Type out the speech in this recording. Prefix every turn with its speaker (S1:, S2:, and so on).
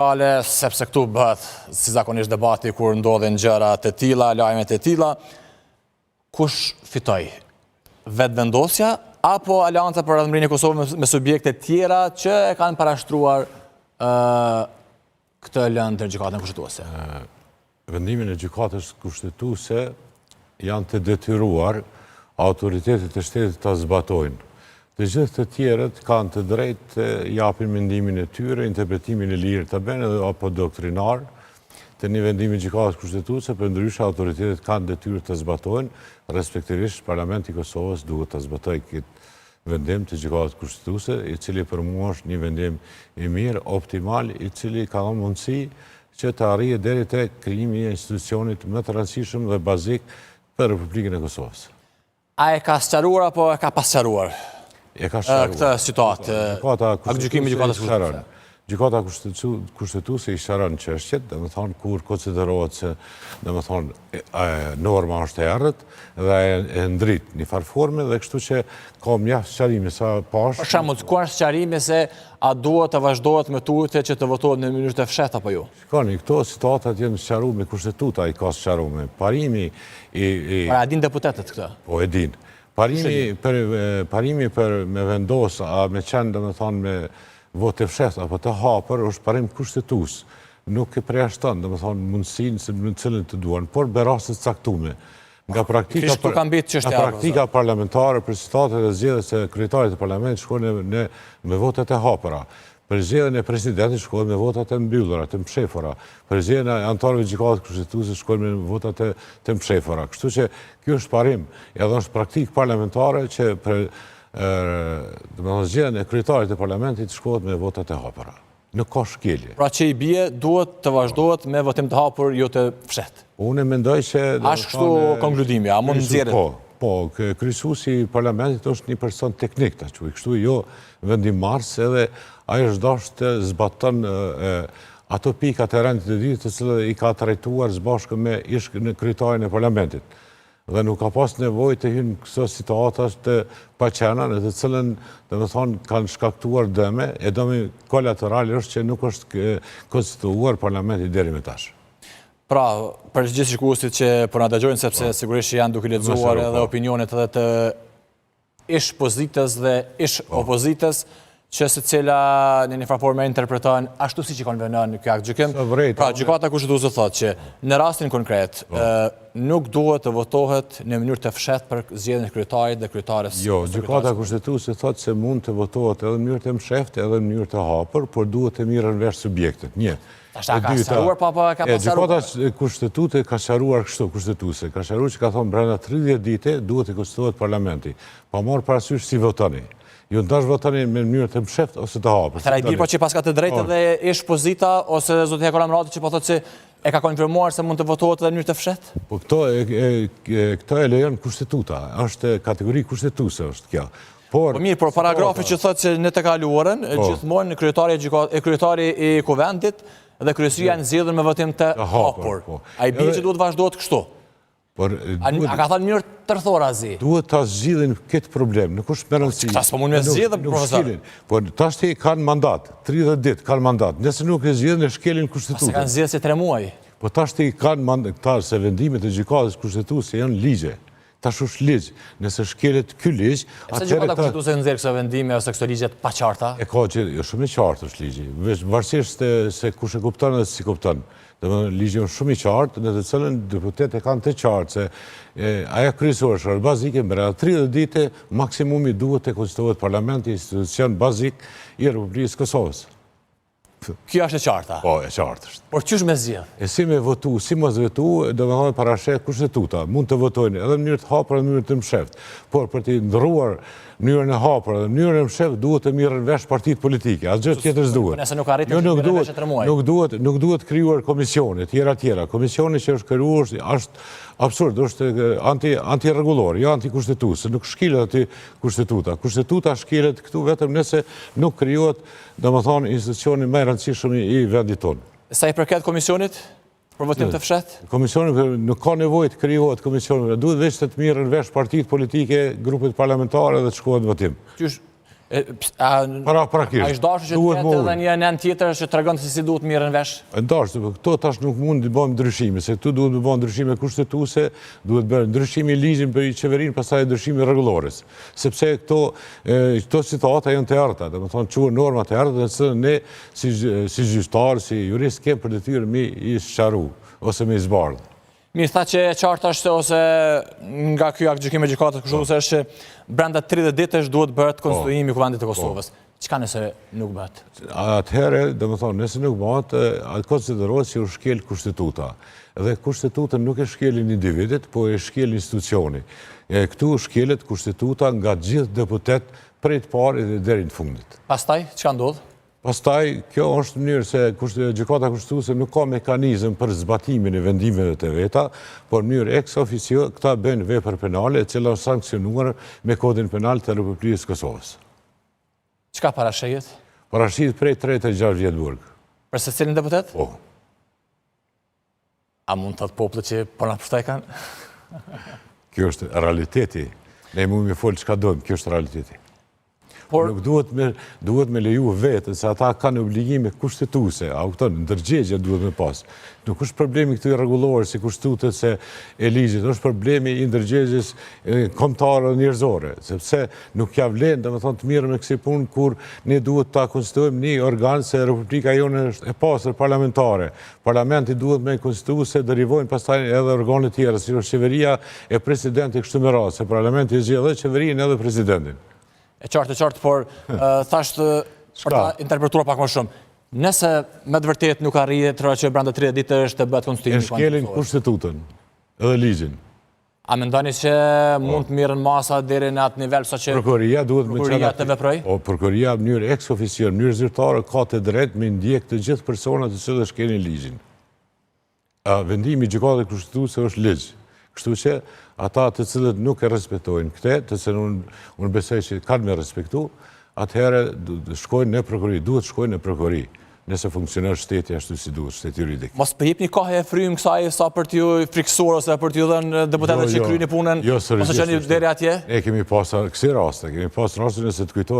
S1: Ale, sepse këtu bëhet si zakonisht debati kur ndodhin gjëra të tilla, lajme të tilla, kush fitoj? Vetë vendosja apo Alianca për Radhëmërinë e Kosovës me subjekte tjera që e kanë parashtruar këtë lëndë të gjykatën kushtetuese?
S2: Vendimin e gjykatës kushtetuese janë të detyruar autoritetet e shtetit ta zbatojnë. Të gjithë të tjerët kanë të drejtë të japin mendimin e tyre, interpretimin e lirë të bene apo doktrinar të një vendimi gjykatës kushtetuese, përndryshe autoritetet kanë detyrë të zbatojnë, respektivisht Parlamenti i Kosovës duhet të zbatojë këtë vendim të gjykatës kushtetuese, i cili për mua është një vendim i mirë, optimal, i cili ka dhënë mundësi që të arrijë deri te krijimi i institucionit më të rëndësishëm dhe bazik për Republikën e Kosovës.
S1: A e ka sqaruar apo e ka pasqaruar?
S2: E ka sqaruar.
S1: Këtë situatë, gjykimi i gjykatës kushtetuese.
S2: Gjykata kushtetuese i sqaron çështjet, domethënë kur konsiderohet se domethënë norma është e errët dhe e ndrit në farë forme dhe kështu që ka mjaft sqarime sa pash.
S1: Për shembull, ku është sqarimi se a duhet të vazhdohet me tutje që të votohet në mënyrë të fshehtë apo jo?
S2: Shikoni, këto situatat janë sqaruar me kushtetuta i ka sqaruar. Parimi
S1: Pra, e din deputetët këtë?
S2: Po, e din. Parimi për me vendos, a me qenë domethënë me votë fshehtë apo të hapur është parim kushtetues. Nuk e përjashton domethënë mundësinë në cilën të duan, por me raste të caktuara. Nga praktika parlamentare për situatat e zgjedhjes së kryetarit të parlamentit shkojnë me votat e hapura. Për zgjedhjen e presidentit shkojnë me votat e mbyllura, të mshefura. Për zgjedhjen e anëtarëve të gjykatës kushtetuese shkojnë me votat të mshefura. Kështu që ky është parim, edhe është praktikë parlamentare që për zgjedhjen e kryetarit të parlamentit shkohet me votat e hapura. Nuk ka shkelje.
S1: Pra që i bie duhet të vazhdohet me votim të hapur, jo të fshehtë.
S2: Unë mendoj që
S1: Ashtë kështu konkludimi, a mund nxjerrët?
S2: Po, kryesuesi i parlamentit është një person teknik, ta quaj kështu, jo vendimmarrës, edhe ai është dashur të zbaton ato pikat e rëndë të ditë të cilët i ka trajtuar së bashku me në kryetarin e parlamentit. Dhe nuk ka pas nevojë të hynë këto situata të paqena në të cilën domethënë kanë shkaktuar dëme, e dëmi kolateral është që nuk është konstituuar parlamenti deri më tash.
S1: Pra, për gjithë shikuesit që po na dëgjojnë, sepse sigurisht janë duke lexuar edhe opinionet edhe të ish pozitës dhe ish opozitës, që secila në një farë forme interpretojnë ashtu siç i konvenon ky akt gjykim. Pra, gjykata kushtetuese thotë që në rastin konkret nuk duhet të votohet në mënyrë të fshehtë për zgjedhjen e kryetarit dhe kryetares.
S2: Jo, gjykata kushtetuese thotë se mund të votohet edhe në mënyrë të msheftë edhe në mënyrë të hapur, por duhet të mirën vesh subjektet. Një.
S1: Tash ka sqaruar pa ka pasqaruar.
S2: Gjykata kushtetuese ka sqaruar kështu, kushtetuese ka sqaruar që ka thonë brenda 30 ditë duhet të konstituohet parlamenti. Pa marrë parasysh si votoni. Ju ndash votoni me mënyrë të msheftë ose të hapur.
S1: Atëra i bie po që pas ka të drejtë dhe ish pozita ose zoti Hekola Mrati që po thotë se e ka konfirmuar se mund të votohet edhe në mënyrë të fshehtë?
S2: Po këto e lejon kushtetuta, është kategori kushtetuese është kjo.
S1: Po mirë, por paragrafi që thotë se në të kaluarën gjithmonë kryetari i kuvendit dhe kryesia janë zgjedhur me votim të hapur. Ai bie që duhet vazhdohet kështu. A ka thënë mirë tërthora zi?
S2: Duhet ta zgjidhin këtë problem, nuk është me rëndësi.
S1: Këta s'po mund me zgjidhë, profesor.
S2: Por tash kanë mandat, 30 ditë kanë mandat. Nëse nuk e zgjidhin e shkelin kushtetutën.
S1: Se kanë zgjidhë si 3 muaj.
S2: Po tash kanë mandat, se vendimet e gjykatës kushtetuese janë ligje. Tash është ligj. Nëse shkelet ky ligj,
S1: atëherë gjykata kushtetuese nxjerr këto vendime ose këto ligje të paqarta?
S2: E ka që është shumë i qartë është ligji, varësisht se kush e kupton dhe si kupton. Domethënë ligji është shumë i qartë, në të cilën deputetët kanë të qartë se ajo kryesore është bazike brenda 30 ditë maksimumi duhet të konstituohet parlamenti, institucion bazik i Republikës së Kosovës.
S1: Kjo është e qarta?
S2: Po, e qartë është.
S1: Por ç'është me zgjedh?
S2: E si me votu, si mos votu, domethënë parasheh kushtetuta, mund të votojnë edhe në mënyrë të hapur edhe në mënyrë të msheftë. Por për të ndrruar mënyrën e hapur dhe mënyrën e msheftë duhet të mirën vesh partitë politike. Asgjë tjetër s'duhet.
S1: Nëse nuk arritën të mirën vesh 3 muaj.
S2: Nuk duhet krijuar komisione tjera. Komisioni që është krijuar është absurd, është antirregullor, jo antikushtetues, nuk shkelet aty kushtetuta. Kushtetuta shkelet këtu vetëm nëse nuk krijohet, domethënë, institucioni më i rëndësishëm i vendit tonë.
S1: Sa i përket komisionit për votim të fshehtë?
S2: Komisioni nuk ka nevojë të krijohet komisioni, duhet veç të mirën vesh partitë politike, grupet parlamentare dhe të shkohet në votim. Prakisht.
S1: A ishtë dashur që të ketë edhe një nën tjetër që të regon se si duhet mirën vesh?
S2: Ndashtë, këto tash nuk mund të bëjmë ndryshime, se këtu duhet të bëjmë ndryshime kushtetuse, duhet bërë ndryshime i ligjin për i qeverinë, pastaj ndryshime rregullores. Sepse këto situata janë të errëta, dhe më thonë quhen norma të errëta, dhe se ne si gjyqtar, si jurist, kemë për detyrë mi i sqaru, ose me i zbardhë.
S1: Mirë, tha që e qartë është ose nga kjo gjykimi i gjykatës kështu është që brenda 30 ditësh duhet bëhet konstituimi i Kuvendit të Kosovës. Çka nëse nuk bëhet?
S2: Atëherë, dhe më thonë, nëse nuk bëhet, atë konsiderohet që u shkel kushtetuta. Dhe kushtetuta nuk e shkelin individit, po e shkel institucioni. Këtu shkelet kushtetuta nga gjithë deputet prej të parë dhe deri në fundit.
S1: Pastaj, çka ndodh?
S2: Pastaj, kjo është mënyrë se gjykata kushtetuese nuk ka mekanizëm për zbatimin e vendimeve të veta, por mënyrë ex officio këta bëjnë vepër penale, e cila është sankcionuar me kodin penal të Republikës Kosovës.
S1: Çka parashihet?
S2: Parashihet prej 3 të 6 vjet burg.
S1: Për secilin deputet?
S2: Po.
S1: A mund të thotë populli që po na përshtajkan?
S2: Kjo është realiteti. Ne mund të folë çka dojmë, kjo është realiteti. Nuk duhet me leju vetën, se ata kanë obligime kushtetuse, a u këtonë, ndërgjegje duhet me pas. Nuk është problemi këtu i rregullor si kushtetutet se e ligjit, është problemi i ndërgjegjes kombëtare dhe njerëzore, sepse nuk ja vlen, domethënë të mirë me kësi punë kur ne duhet ta konstituojmë një organ se Republika jonë është e pastër parlamentare. Parlamenti duhet me konstituu se derivojnë pastaj edhe organet tjera, si është qeveria e presidentit kështu me radhë, se parlamenti e zgjedh edhe qeverinë edhe presidentin.
S1: E qartë, por thashtë për ta interpretuar pak më shumë. Nëse me të vërtet nuk arrihet që brenda 30 ditë është të bëhet konstituimi.
S2: E shkelin kushtetutën edhe ligjin.
S1: A mendoni që mund të mirën masa deri në atë nivel sa që
S2: prokuroria
S1: të veprojë?
S2: Prokuroria në mënyrë ex officio, në mënyrë zyrtare ka të drejtë me ndjek të gjithë personat të cilët shkelin ligjin. Vendimi i gjykatës kushtetuese është ligj. Kështu që ata të cilët nuk e respektojnë këte, të cilët unë besoj që kanë me respektu, atëherë shkojnë në prokurori, duhet shkojnë në prokurori, nëse funksioner shteti ashtu si duhet, shteti juridik.
S1: Mos për jepni kohë e frymë kësaj sa për t'ju friksuar ose për t'ju dhënë deputetët që kryeni punën, ose që një deri atje?
S2: Ne kemi pasur kësi raste, kemi pasur raste nëse të kujtohet